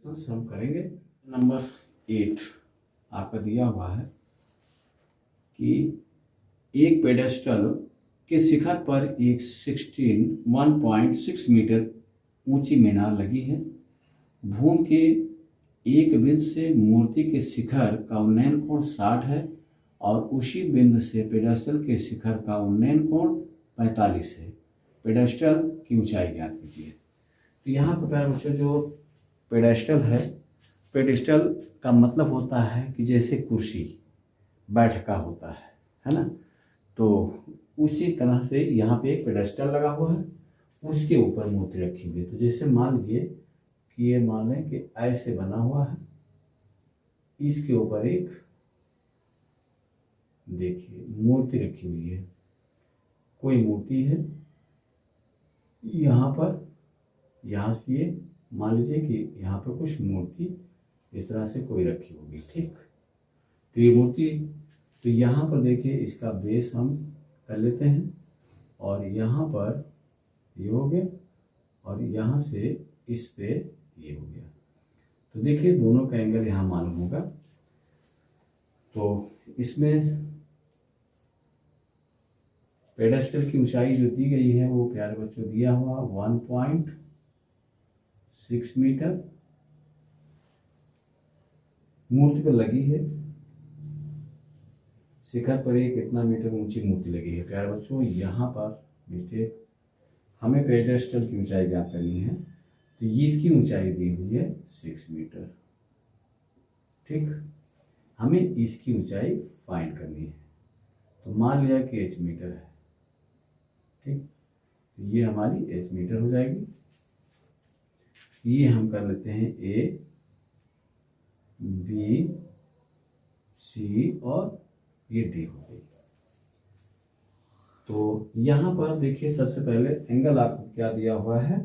हम करेंगे। नंबर 8 आपका दिया हुआ है कि एक पेडेस्टल के शिखर पर एक 1.6 मीटर ऊंची मीनार लगी है। भूमि के एक बिंदु से मूर्ति के शिखर का उन्नयन कोण 60 है और उसी बिंदु से पेडेस्टल के शिखर का उन्नयन कोण 45 है। पेडेस्टल की ऊंचाई ज्ञात कीजिए। तो यहाँ पर प्यारे बच्चों जो पेडेस्टल है, पेडेस्टल का मतलब होता है कि जैसे कुर्सी बैठका होता है ना। तो उसी तरह से यहाँ पे एक पेडेस्टल लगा हुआ है, उसके ऊपर मूर्ति रखी हुई है। तो जैसे मान लीजिए कि ये मान लें कि ऐसे बना हुआ है, इसके ऊपर एक देखिए मूर्ति रखी हुई है, कोई मूर्ति है यहाँ पर। यहाँ से ये मान लीजिए कि यहाँ पर कुछ मूर्ति इस तरह से कोई रखी होगी, ठीक। तो ये मूर्ति, तो यहाँ पर देखिए इसका बेस हम कर लेते हैं और यहाँ पर ये हो गया और यहाँ से इस पे ये हो गया। तो देखिए दोनों का एंगल यहाँ मालूम होगा। तो इसमें पेडेस्टल की ऊंचाई जो दी गई है वो प्यारे बच्चों दिया हुआ 1.6 मीटर मूर्ति पर लगी है। शिखर पर एक कितना मीटर ऊंची मूर्ति लगी है। प्यारे बच्चों यहाँ पर मिस्टेक, हमें पेडेस्टल की ऊंचाई ज्ञात करनी है। तो ये इसकी ऊंचाई दी हुई है 6 मीटर, ठीक। हमें इसकी ऊंचाई फाइंड करनी है। तो मान लिया कि h मीटर है, ठीक। तो ये हमारी h मीटर हो जाएगी। ये हम कर लेते हैं A, B, C और ये D हो गई। तो यहाँ पर देखिए सबसे पहले एंगल आपको क्या दिया हुआ है।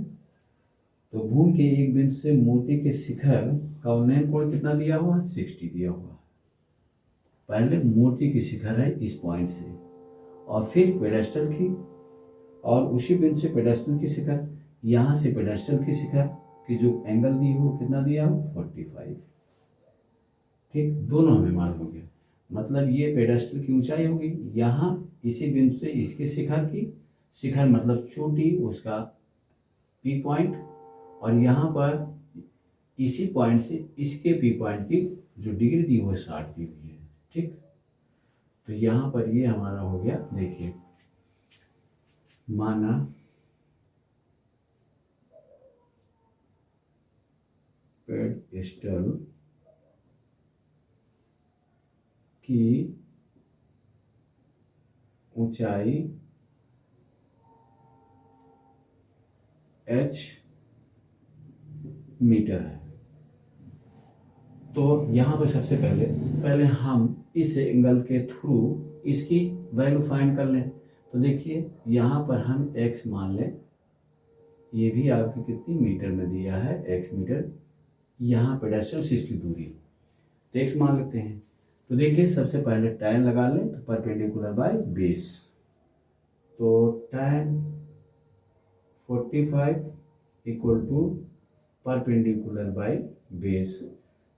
तो भूमि के एक बिंदु से मूर्ति के शिखर का उन्नयन कोण कितना दिया हुआ है, 60 दिया हुआ है। पहले मूर्ति की शिखर है इस पॉइंट से और फिर पेडेस्टल की, और उसी बिंदु से पेडेस्टल की शिखर, यहाँ से पेडेस्टल की शिखर की जो एंगल दी हो कितना दिया हो 45, ठीक। दोनों हमें मालूम हो गया। मतलब ये पेडेस्टल की ऊंचाई होगी, यहाँ इसी बिंदु से इसके शिखर की, शिखर मतलब चोटी, उसका पी पॉइंट, और यहाँ पर इसी पॉइंट से इसके पी पॉइंट की जो डिग्री दी हुई है 60 दी हुई है, ठीक। तो यहाँ पर ये हमारा हो गया। देखिए माना पेडेस्टल की ऊंचाई h मीटर है। तो यहाँ पर सबसे पहले हम इस एंगल के थ्रू इसकी वैल्यू फाइंड कर लें। तो देखिए यहाँ पर हम x मान लें, ये भी आपकी कितनी मीटर में दिया है, x मीटर। यहाँ पेडेस्टल से इसकी दूरी तो x मान लेते हैं। तो देखिए सबसे पहले tan लगा लें, तो परपेंडिकुलर बाय बेस। तो tan 45 equal to perpendicular by base.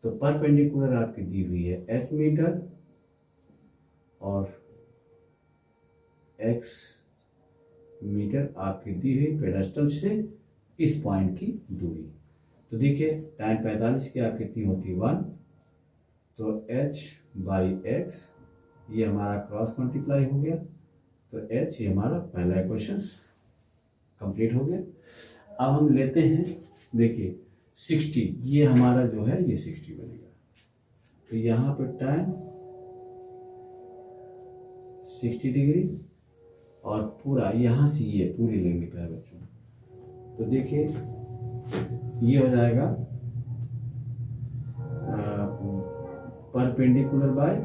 तो परपेंडिकुलर आपकी दी हुई है h मीटर और x मीटर आपकी दी हुई पेडेस्टल से इस पॉइंट की दूरी। तो देखिए tan 45 की आप कितनी होती है 1, तो h बाई x, ये हमारा क्रॉस मल्टीप्लाई हो गया। तो h ये हमारा पहला इक्वेशन कंप्लीट हो गया। अब हम लेते हैं, देखिए 60, ये हमारा जो है ये 60 बनेगा। तो यहाँ पर tan 60 डिग्री और पूरा यहाँ से ये पूरी लेंगे प्यारे बच्चों। तो देखिए ये हो जाएगा परपेंडिकुलर बाय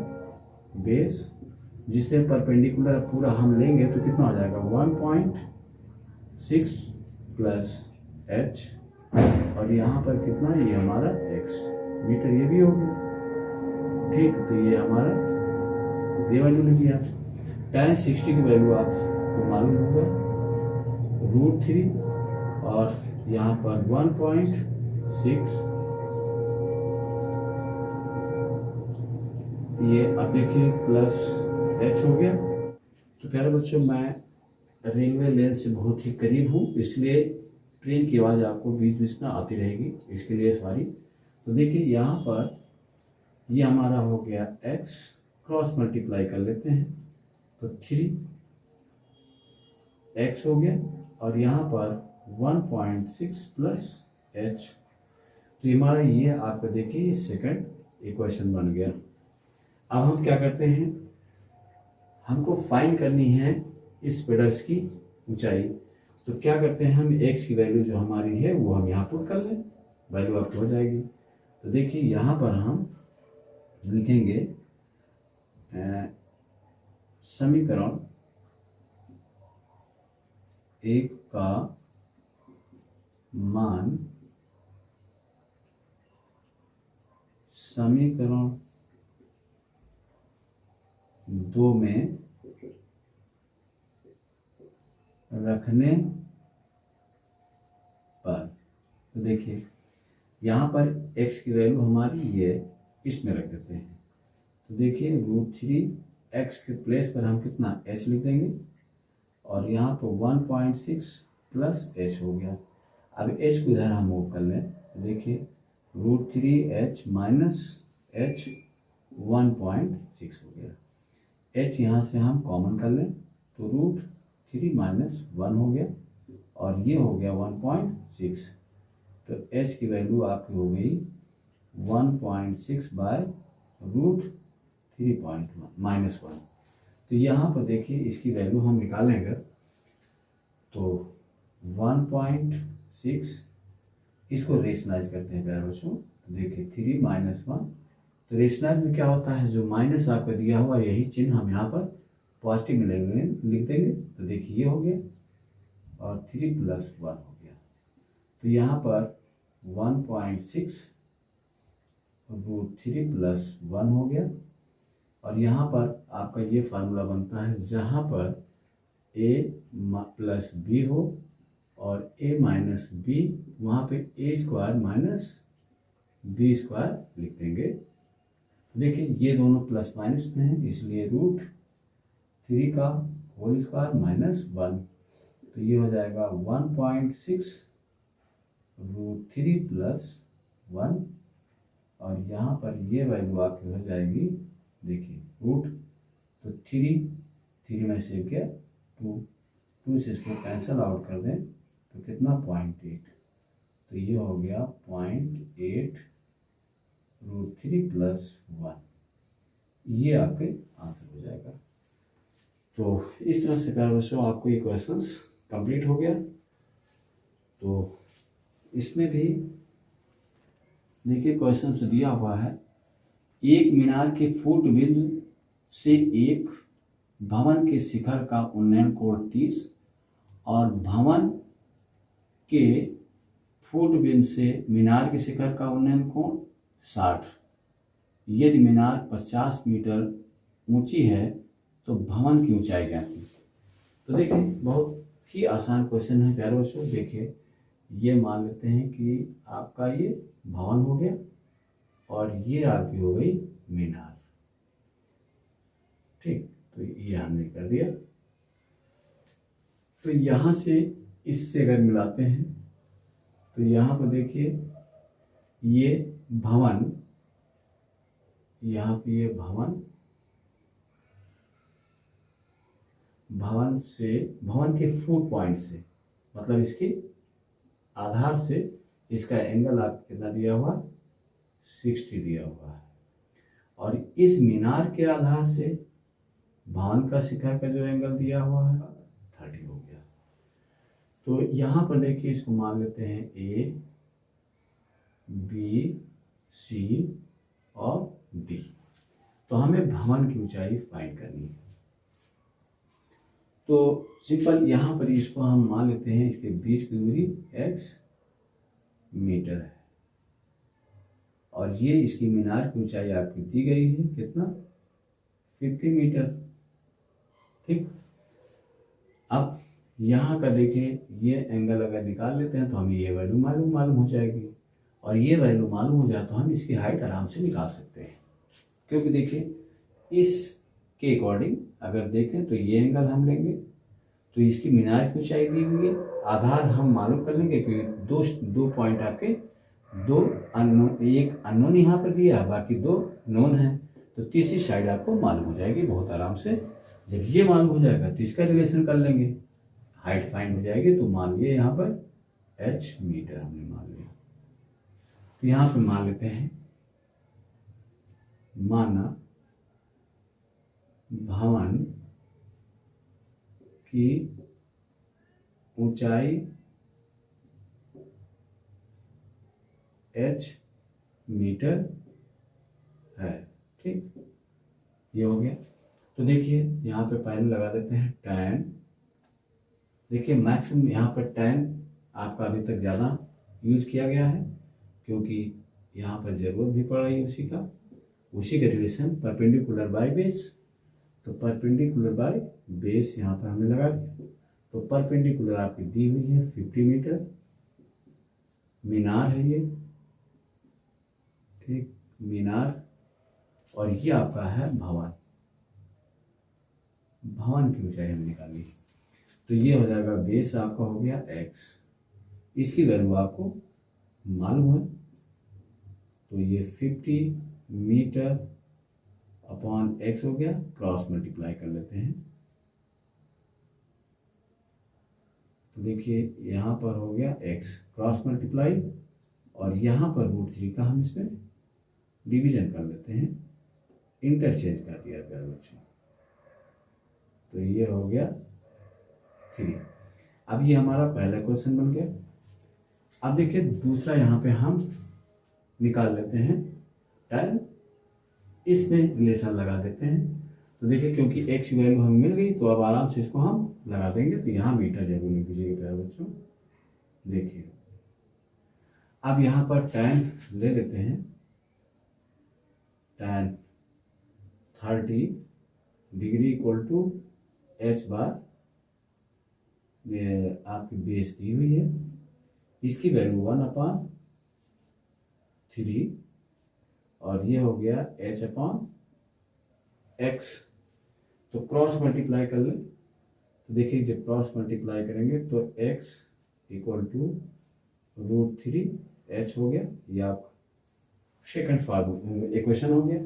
बेस, जिससे परपेंडिकुलर पूरा हम लेंगे तो कितना हो जाएगा 1.6 प्लस h, और यहाँ पर कितना, ये हमारा x मीटर, ये भी हो गया, ठीक। तो ये हमारा ये वैल्यू लिख दिया। tan 60 की वैल्यू आपको मालूम होगा √3 और यहाँ पर 1.6 ये अब देखिए प्लस h हो गया। तो प्यारे बच्चों, मैं रेलवे लाइन से बहुत ही करीब हूँ, इसलिए ट्रेन की आवाज़ आपको बीच बीच में आती रहेगी, इसके लिए सॉरी। तो देखिए यहाँ पर ये हमारा हो गया x, क्रॉस मल्टीप्लाई कर लेते हैं तो 3x हो गया, और यहाँ पर 1.6 प्लस h। तो हमारा ये आपका देखिए सेकंड इक्वेशन बन गया। अब हम क्या करते हैं, हमको फाइंड करनी है इस पेडल्स की ऊंचाई। तो क्या करते हैं, हम x की वैल्यू जो हमारी है वो हम यहाँ पुट कर लें, वैल्यू आपकी हो जाएगी। तो देखिए यहाँ पर हम लिखेंगे समीकरण 1 का मान समीकरण 2 में रखने पर। तो देखिए यहाँ पर x की वैल्यू हमारी ये इसमें रख देते हैं। तो देखिए √3x के प्लेस पर हम कितना h लिख देंगे, और यहाँ पर 1.6 प्लस h हो गया। अब h को इधर हम मूव कर लें, तो देखिए √3h माइनस h 1.6 हो गया। h यहाँ से हम कॉमन कर लें तो √3 माइनस 1 हो गया, और ये हो गया 1.6। तो h की वैल्यू आपकी हो गई 1.6 बाय √3 माइनस 1। तो यहाँ पर देखिए इसकी वैल्यू हम निकालेंगे तो 1.6, इसको रेशनाइज करते हैं प्यारे बच्चों। तो देखिए 3 माइनस 1, तो रेशनाइज में क्या होता है, जो माइनस आपका दिया हुआ यही चिन्ह हम यहाँ पर पॉजिटिव में लिख देंगे। तो देखिए ये हो गया, और 3 प्लस 1 हो गया। तो यहाँ पर 1.6 √3 प्लस 1 हो गया, और यहाँ पर आपका ये फार्मूला बनता है जहाँ पर a प्लस बी हो और a माइनस बी, वहाँ पे a square minus B square लिख देंगे। देखिए ये दोनों प्लस माइनस में हैं, इसलिए √3 का होल स्क्वायर माइनस 1। तो ये हो जाएगा 1.6 √3 प्लस 1, और यहाँ पर ये वैल्यू आपकी हो जाएगी, देखिए तो 3 में से क्या 2 से इसको कैंसल आउट कर दें तो कितना 0.8। तो ये हो गया 0.8 √3 प्लस 1, ये आपके आंसर हो जाएगा। तो इस तरह से प्यारे बच्चों आपको ये क्वेश्चंस कंप्लीट हो गया। तो इसमें भी देखिए क्वेश्चन दिया हुआ है, एक मीनार के फुट बिंदु से एक भवन के शिखर का उन्नयन कोण 30 और भवन के फुट बिंदु से मीनार के शिखर का उन्नयन कोण 60। यदि मीनार 50 मीटर ऊंची है तो भवन की ऊंचाई क्या थी। तो देखिए बहुत ही आसान क्वेश्चन है प्यारे बच्चों। देखिए ये मान लेते हैं कि आपका ये भवन हो गया और ये आपकी हो गई मीनार, ठीक। तो ये हमने कर दिया। तो यहाँ से इससे अगर मिलाते हैं तो यहाँ पर देखिए ये भवन, यहाँ पे ये भवन से भवन के फुट पॉइंट से, मतलब इसके आधार से इसका एंगल आप कितना दिया हुआ 60 दिया हुआ है, और इस मीनार के आधार से भवन का शिखर का जो एंगल दिया हुआ है 30 हो गया। तो यहाँ पर देखिए इसको मान लेते हैं A, B, C और D। तो हमें भवन की ऊंचाई फाइंड करनी है। तो सिंपल यहाँ पर इसको हम मान लेते हैं, इसके बीच की दूरी x मीटर है, और ये इसकी मीनार की ऊंचाई आपकी दी गई है कितना 50 मीटर, ठीक। अब यहाँ का देखिए ये एंगल अगर निकाल लेते हैं तो हमें ये वैल्यू मालूम हो जाएगी, और ये वैल्यू मालूम हो जाए तो हम इसकी हाइट आराम से निकाल सकते हैं। क्योंकि देखिए इसके अकॉर्डिंग अगर देखें तो ये एंगल हम लेंगे, तो इसकी मीनार की ऊंचाई दी हुई है, आधार हम मालूम कर लेंगे क्योंकि दो पॉइंट आपके दो अननोन, एक अननोन यहाँ पर दिया है, बाकी दो नोन है, तो तीसरी साइड आपको मालूम हो जाएगी बहुत आराम से। जब ये मालूम हो जाएगा तो इसका रिलेशन कर लेंगे, हाइट फाइंड हो जाएगी। तो मान लिए यहाँ पर h मीटर हमने मान लिया, तो यहाँ पे मान लेते हैं माना भवन की ऊंचाई h मीटर है। ठीक, ये हो गया। तो देखिए यहाँ पे पहले लगा देते हैं tan। देखिए मैक्सिमम यहाँ पर tan आपका अभी तक ज़्यादा यूज किया गया है क्योंकि यहाँ पर ज़रूरत भी पड़ रही है उसी का रिलेशन परपेंडिकुलर बाय बेस। तो परपेंडिकुलर बाय बेस यहाँ पर हमने लगा दिया। तो परपेंडिकुलर आपकी दी हुई है 50 मीटर, मीनार है ये, ठीक, मीनार, और ये आपका है भवन। भवन की ऊंचाई हम निकाली, तो ये हो जाएगा बेस आपका हो गया x, इसकी वैल्यू आपको मालूम है, तो ये 50 मीटर अपॉन x हो गया, क्रॉस मल्टीप्लाई कर लेते हैं। तो देखिए यहाँ पर हो गया x क्रॉस मल्टीप्लाई, और यहाँ पर √3 का हम इसमें डिवीजन कर लेते हैं, इंटरचेंज कर दिया प्यारे बच्चों। तो ये हो गया 3। अब ये हमारा पहला क्वेश्चन बन गया। अब देखिए दूसरा यहाँ पे हम निकाल लेते हैं tan, इसमें रिलेशन लगा देते हैं। तो देखिए क्योंकि x की वैल्यू हमें मिल गई तो अब आराम से इसको हम लगा देंगे। तो यहाँ मीटर जरूर लिख दीजिएगा प्यारे बच्चों। देखिए अब यहाँ पर tan ले लेते हैं, tan 30 degree equal to h bar, ये आपकी बेस दी हुई है, इसकी वैल्यू 1/3 और ये हो गया h/x। तो क्रॉस मल्टीप्लाई कर लें, तो देखिए जब क्रॉस मल्टीप्लाई करेंगे तो x इक्वल टू √3h हो गया, ये आप सेकंड फॉर्म इक्वेशन हो गया।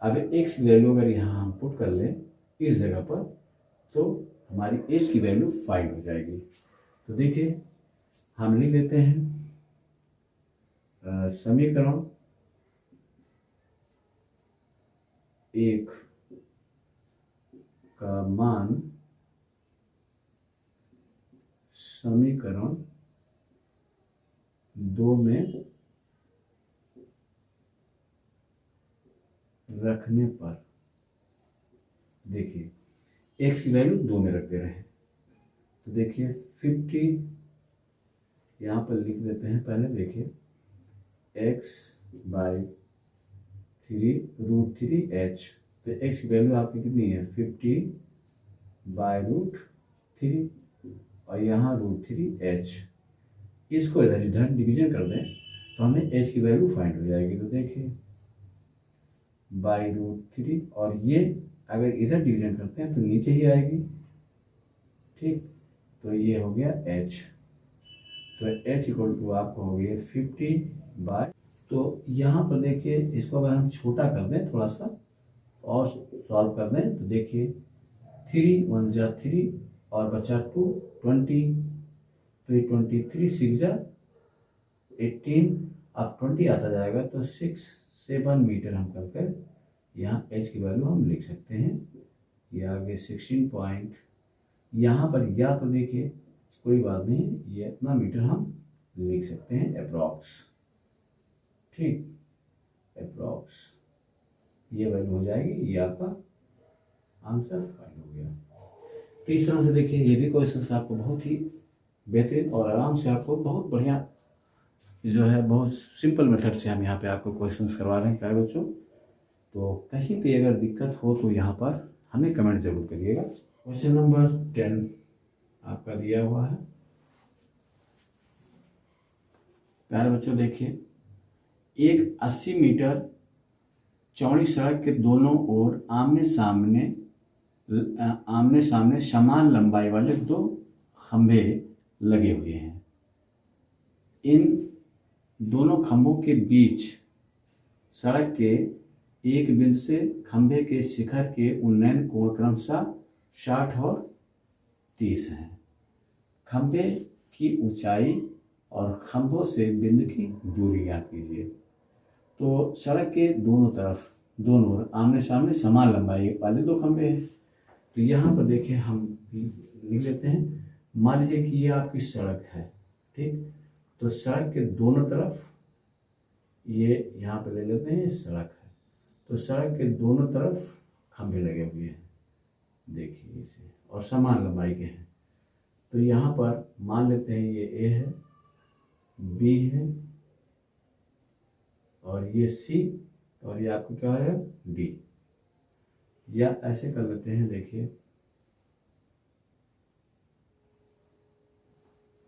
अब x की वैल्यू अगर यहाँ हम पुट कर लें इस जगह पर तो हमारी h की वैल्यू 5 हो जाएगी। तो देखिए हम लिख देते हैं समीकरण 1 का मान समीकरण 2 में रखने पर, देखिए x की वैल्यू 2 में रख दे रहे हैं, तो देखिए 50 यहाँ पर लिख देते हैं पहले। देखिए x/3 √3h, तो x की वैल्यू आपकी कितनी है 50/√3 और यहाँ √3h, इसको इधर डिवीजन कर दें तो हमें h की वैल्यू फाइंड हो जाएगी। तो देखिए √3 और ये अगर इधर डिवीजन करते हैं तो नीचे ही आएगी, ठीक, तो ये हो गया h। तो h इक्वल टू आपको हो गया 50/, तो यहाँ पर देखिए इसको अगर हम छोटा कर दें थोड़ा सा और सॉल्व कर दें तो देखिए 3 1 जा 3 और बचा 2 20, तो ये 23 6 जा 18, अब 20 आता जाएगा तो 7 मीटर हम करके यहाँ h की वैल्यू हम लिख सकते हैं। ये आगे 16 पॉइंट, यहाँ पर या तो देखिए कोई बात नहीं, ये इतना मीटर हम लिख सकते हैं अप्रॉक्स, ठीक, अप्रॉक्स ये वैल्यू हो जाएगी, ये आपका आंसर फाइंड हो गया। तो इस तरह से देखिए ये भी क्वेश्चन आपको बहुत ही बेहतरीन और आराम से आपको बहुत बढ़िया जो है बहुत सिंपल मेथड से हम यहाँ पे आपको क्वेश्चंस करवा रहे हैं प्यारे बच्चों। तो कहीं पे अगर दिक्कत हो तो यहाँ पर हमें कमेंट जरूर करिएगा। क्वेश्चन नंबर 10 आपका दिया हुआ है प्यारे बच्चों। देखिए एक 80 मीटर चौड़ी सड़क के दोनों ओर आमने सामने समान लंबाई वाले दो खंभे लगे हुए हैं। इन दोनों खंभों के बीच सड़क के एक बिंदु से खंभे के शिखर के उन्नयन कोण क्रमशः 60 और 30 है। खंभे की ऊंचाई और खंभों से बिंदु की दूरी ज्ञात कीजिए। तो सड़क के दोनों ओर आमने सामने समान लंबाई वाले दो खंभे हैं। तो यहाँ पर देखिए हम लिख लेते हैं। मान लीजिए कि ये आपकी सड़क है, ठीक। तो सड़क के दोनों तरफ ये यहाँ पे ले लेते हैं, सड़क है। तो सड़क के दोनों तरफ खंभे लगे हुए हैं, देखिए इसे, और समान लंबाई के हैं। तो यहाँ पर मान लेते हैं ये ए है, बी है, और ये सी, और ये आपको क्या है, डी। या ऐसे कर लेते हैं, देखिए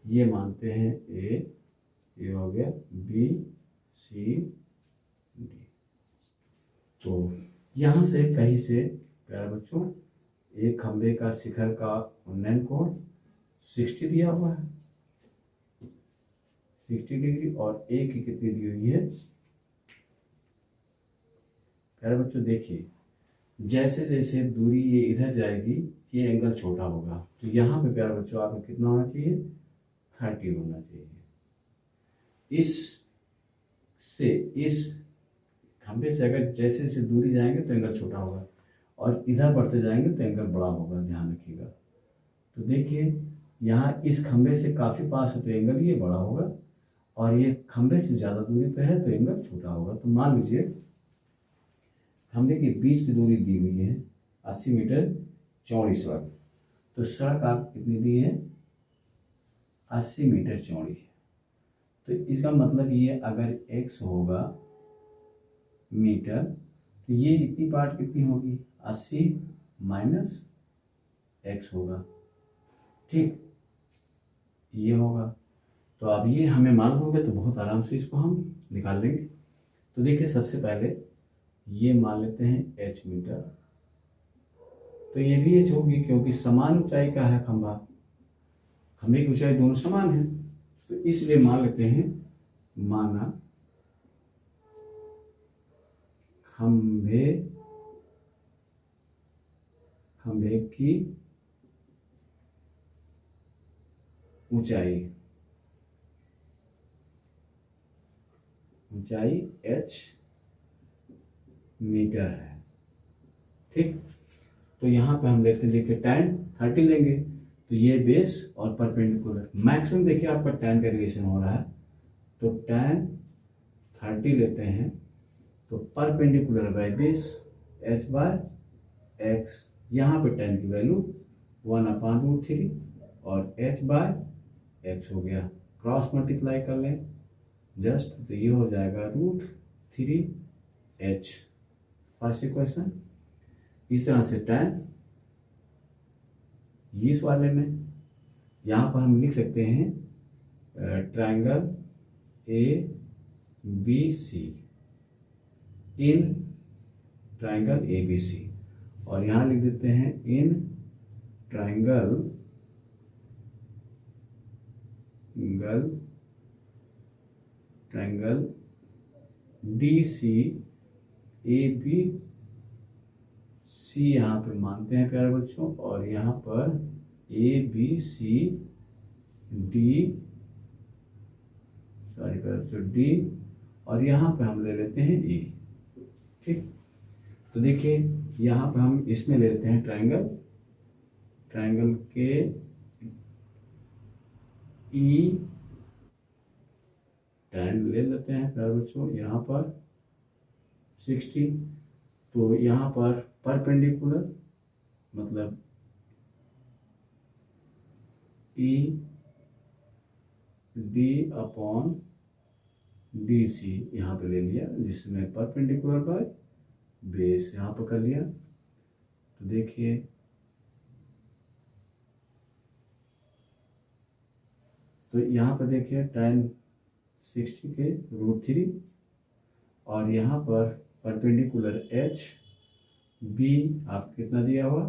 ये मानते हैं ए, ये हो गया बी, सी, डी। तो यहाँ से कहीं से प्यारे बच्चों एक खंभे का शिखर का उन्नयन कोण 60 दिया हुआ है, 60 डिग्री, और ए की कितनी दी हुई है। प्यारे बच्चों देखिए, जैसे जैसे दूरी ये इधर जाएगी ये एंगल छोटा होगा। तो यहाँ पे प्यारे बच्चों आपको कितना होना चाहिए, 30 होना चाहिए। इस खंभे से अगर जैसे जैसे दूरी जाएंगे तो एंगल छोटा होगा, और इधर बढ़ते जाएंगे तो एंगल बड़ा होगा, ध्यान रखिएगा। तो देखिए यहाँ इस खंभे से काफ़ी पास है तो एंगल ये बड़ा होगा, और ये खंभे से ज़्यादा दूरी पे है तो एंगल छोटा होगा। तो मान लीजिए खंभे के बीच की दूरी दी हुई है 80 मीटर चौड़ी सड़क। तो सड़क आप कितनी दी है, 80 मीटर चौड़ी है। तो इसका मतलब ये अगर x होगा मीटर, तो ये इतनी पार्ट कितनी होगी, 80 माइनस x होगा, ठीक, ये होगा। तो अब ये हमें मालूम होगा तो बहुत आराम से इसको हम निकाल लेंगे। तो देखिए सबसे पहले ये मान लेते हैं h मीटर। तो ये भी h होगी क्योंकि समान ऊंचाई का है खंभा, खंभे की ऊंचाई दोनों समान है। तो इसलिए मान लेते हैं, माना खंभे की ऊंचाई h मीटर है, ठीक। तो यहाँ पे हम लेते हैं, देखिए tan 30 लेंगे, तो ये बेस और परपेंडिकुलर मैक्सिमम देखिए आपका tan का रिलेशन हो रहा है। तो tan 30 लेते हैं, तो perpendicular by base h by x, यहाँ पे tan की वैल्यू 1/√3 और h बाय x हो गया। क्रॉस मल्टीप्लाई कर लें जस्ट, तो ये हो जाएगा √3h, फर्स्ट इक्वेशन। इस तरह से tan इस वाले में यहाँ पर हम लिख सकते हैं triangle ABC in triangle ABC, और यहाँ लिख देते हैं इन ट्रायंगल DCABC यहाँ पे मानते हैं प्यारे बच्चों, और यहाँ पर D, और यहाँ पे हम ले लेते हैं E, ठीक। तो देखिए यहाँ पे हम इसमें ले लेते हैं ट्रायंगल के E tan ले लेते हैं प्यारे बच्चों, यहाँ पर 60। तो यहाँ पर परपेंडिकुलर मतलब ED/DC यहाँ पे ले लिया, जिसमें परपेंडिकुलर बाय बेस यहाँ पर कर लिया। तो देखिए तो यहाँ पर देखिए tan 60 के √3, और यहाँ पर परपेंडिकुलर एच, बी आपको कितना दिया हुआ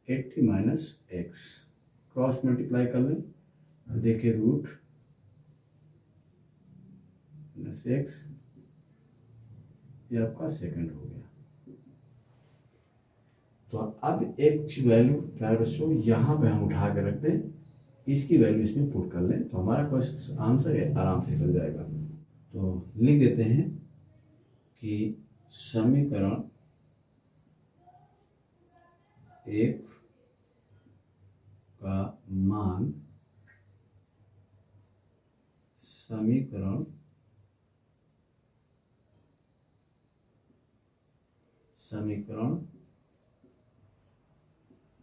80 माइनस एक्स, क्रॉस मल्टीप्लाई कर लें तो देखिए रूट माइनस एक्स, ये आपका सेकंड हो गया। तो अब एक वैल्यू प्यारे बच्चों यहाँ पे हम उठा के रख दें, इसकी वैल्यू इसमें पुट कर लें तो हमारा क्वेश्चन आंसर है आराम से निकल जाएगा। तो लिख देते हैं कि समीकरण एक का मान समीकरण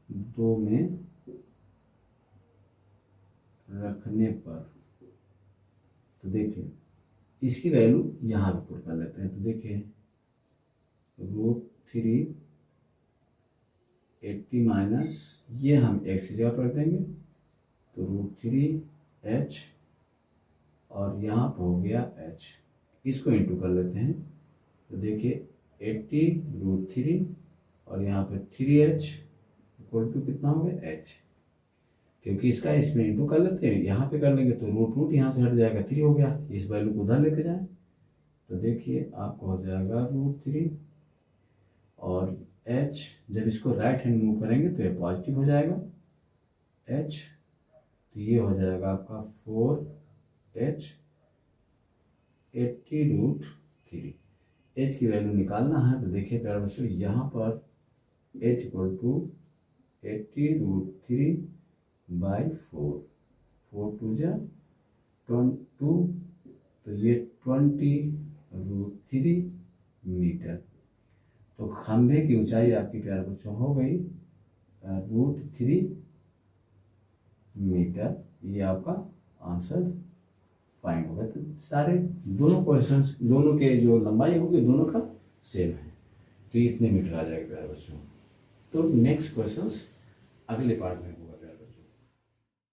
दो में रखने पर, तो देखिए इसकी वैल्यू यहाँ पे पुट कर लेते हैं। तो देखिए √3 80 माइनस, ये हम x की जगह पर रख देंगे तो √3h, और यहाँ पर हो गया h, इसको इंटू कर लेते हैं तो देखिए 80 √3 और यहाँ पे 3h इक्वल टू कितना हो गया h, क्योंकि इसका इसमें इंटू कर लेते हैं, यहाँ पे कर लेंगे तो रूट यहाँ से हट जाएगा, 3 हो गया, इस वैल्यू को उधर लेके जाएं तो देखिए आपको हो जाएगा √3 और h, जब इसको राइट हैंड मूव करेंगे तो ये पॉजिटिव हो जाएगा h, तो ये हो जाएगा आपका 4h 80 √3। h की वैल्यू निकालना है तो देखिए प्यारे बच्चों यहाँ पर h इक्वल टू 80 √3 बाई 4, 4 2 जा 22, तो ये 20 √3 मीटर। तो खंभे की ऊंचाई आपकी प्यारे बच्चों हो गई √3 मीटर, ये आपका आंसर फाइंड होगा। तो सारे दोनों क्वेश्चंस, दोनों के जो लंबाई होगी दोनों का सेम है, तो ये इतने मीटर आ जाएगा प्यारे बच्चों। तो नेक्स्ट क्वेश्चंस अगले पार्ट में होगा।